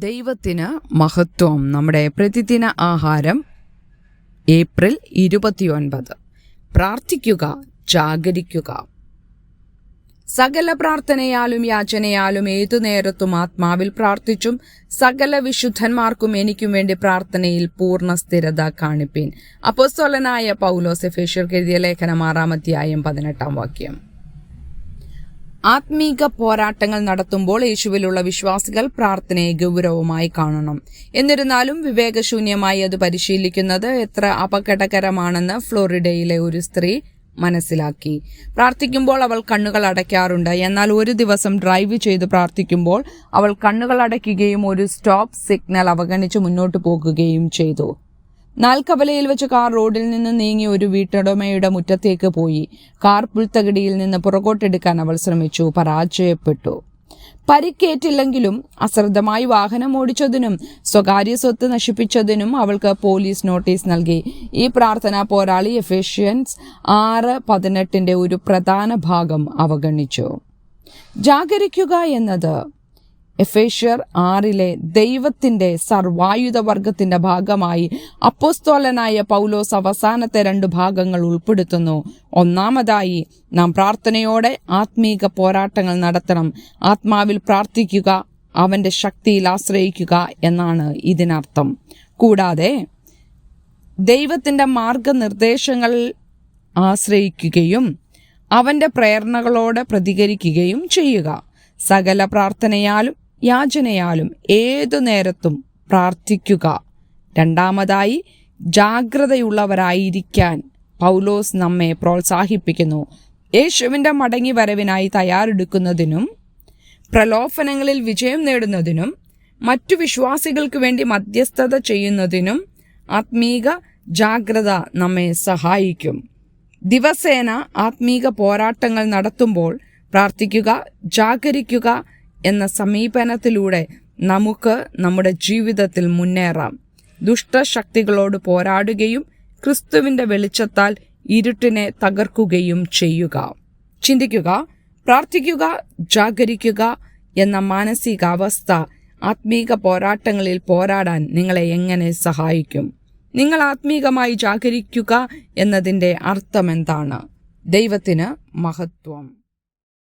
ദൈവത്തിന് മഹത്വം. നമ്മുടെ പ്രതിദിന ആഹാരം ഏപ്രിൽ 29. പ്രാർത്ഥിക്കുക, ജാഗരിക്കുക. സകല പ്രാർത്ഥനയാലും യാചനയാലും ഏതു നേരത്തും ആത്മാവിൽ പ്രാർത്ഥിച്ചും സകല വിശുദ്ധന്മാർക്കും എനിക്കും വേണ്ടി പ്രാർത്ഥനയിൽ പൂർണ്ണ സ്ഥിരത കാണിപ്പീൻ. അപ്പോസ്തലനായ പൗലോസ് എഫേസ്യർക്ക് എഴുതിയ ലേഖനം 6:18. ആത്മീക പോരാട്ടങ്ങൾ നടത്തുമ്പോൾ യേശുവിലുള്ള വിശ്വാസികൾ പ്രാർത്ഥനയെ ഗൗരവമായി കാണണം. എന്നിരുന്നാലും വിവേകശൂന്യമായി അത് പരിശീലിക്കുന്നത് എത്ര അപകടകരമാണെന്ന് ഫ്ലോറിഡയിലെ ഒരു സ്ത്രീ മനസ്സിലാക്കി. പ്രാർത്ഥിക്കുമ്പോൾ അവൾ കണ്ണുകൾ അടയ്ക്കാറുണ്ട്. എന്നാൽ ഒരു ദിവസം ഡ്രൈവ് ചെയ്ത് പ്രാർത്ഥിക്കുമ്പോൾ അവൾ കണ്ണുകൾ അടയ്ക്കുകയും ഒരു സ്റ്റോപ്പ് സിഗ്നൽ അവഗണിച്ച് മുന്നോട്ട് പോകുകയും ചെയ്തു. നാൽക്കവലയിൽ വെച്ച് കാർ റോഡിൽ നിന്ന് നീങ്ങി ഒരു വീട്ടുടമയുടെ മുറ്റത്തേക്ക് പോയി. കാർ പുൽത്തകിടിയിൽ നിന്ന് പുറകോട്ടെടുക്കാൻ അവൾ ശ്രമിച്ചു, പരാജയപ്പെട്ടു. പരിക്കേറ്റില്ലെങ്കിലും അശ്രദ്ധമായി വാഹനം ഓടിച്ചതിനും സ്വകാര്യ സ്വത്ത് നശിപ്പിച്ചതിനും അവൾക്ക് പോലീസ് നോട്ടീസ് നൽകി. ഈ പ്രാർത്ഥനാ പോരാളി എഫേഷ്യൻസ് 6:18 ഒരു പ്രധാന ഭാഗം അവഗണിച്ചു. ജാഗരിക്കുക എന്നത് എഫേസ്യർ 6 ദൈവത്തിന്റെ സർവായുധ വർഗത്തിന്റെ ഭാഗമായി അപ്പോസ്തലനായ പൗലോസ് അവസാനത്തെ 2 ഭാഗങ്ങൾ ഉൾപ്പെടുത്തുന്നു. ഒന്നാമതായി, നാം പ്രാർത്ഥനയോടെ ആത്മീക പോരാട്ടങ്ങൾ നടത്തണം. ആത്മാവിൽ പ്രാർത്ഥിക്കുക, അവന്റെ ശക്തിയിൽ ആശ്രയിക്കുക എന്നാണ് ഇതിനർത്ഥം. കൂടാതെ ദൈവത്തിന്റെ മാർഗനിർദ്ദേശങ്ങളിൽ ആശ്രയിക്കുകയും അവന്റെ പ്രേരണകളോട് പ്രതികരിക്കുകയും ചെയ്യുക. സകല പ്രാർത്ഥനയാലും യാചനയാലും ഏതു നേരത്തും പ്രാർത്ഥിക്കുക. രണ്ടാമതായി, ജാഗ്രതയുള്ളവരായിരിക്കാൻ പൗലോസ് നമ്മെ പ്രോത്സാഹിപ്പിക്കുന്നു. യേശുവിന്റെ മടങ്ങി വരവിനായി തയ്യാറെടുക്കുന്നതിനും പ്രലോഭനങ്ങളിൽ വിജയം നേടുന്നതിനും മറ്റു വിശ്വാസികൾക്ക് വേണ്ടി മധ്യസ്ഥത ചെയ്യുന്നതിനും ആത്മീക ജാഗ്രത നമ്മെ സഹായിക്കും. ദിവസേന ആത്മീക പോരാട്ടങ്ങൾ നടത്തുമ്പോൾ പ്രാർത്ഥിക്കുക, ജാഗരിക്കുക എന്ന സമീപനത്തിലൂടെ നമുക്ക് നമ്മുടെ ജീവിതത്തിൽ മുന്നേറാം. ദുഷ്ടശക്തികളോട് പോരാടുകയും ക്രിസ്തുവിന്റെ വെളിച്ചത്താൽ ഇരുട്ടിനെ തകർക്കുകയും ചെയ്യുക. ചിന്തിക്കുക, പ്രാർത്ഥിക്കുക, ജാഗരിക്കുക എന്ന മാനസികാവസ്ഥ ആത്മീക പോരാട്ടങ്ങളിൽ പോരാടാൻ നിങ്ങളെ എങ്ങനെ സഹായിക്കും? നിങ്ങൾ ആത്മീകമായി ജാഗരിക്കുക എന്നതിൻ്റെ അർത്ഥമെന്താണ്? ദൈവത്തിന് മഹത്വം.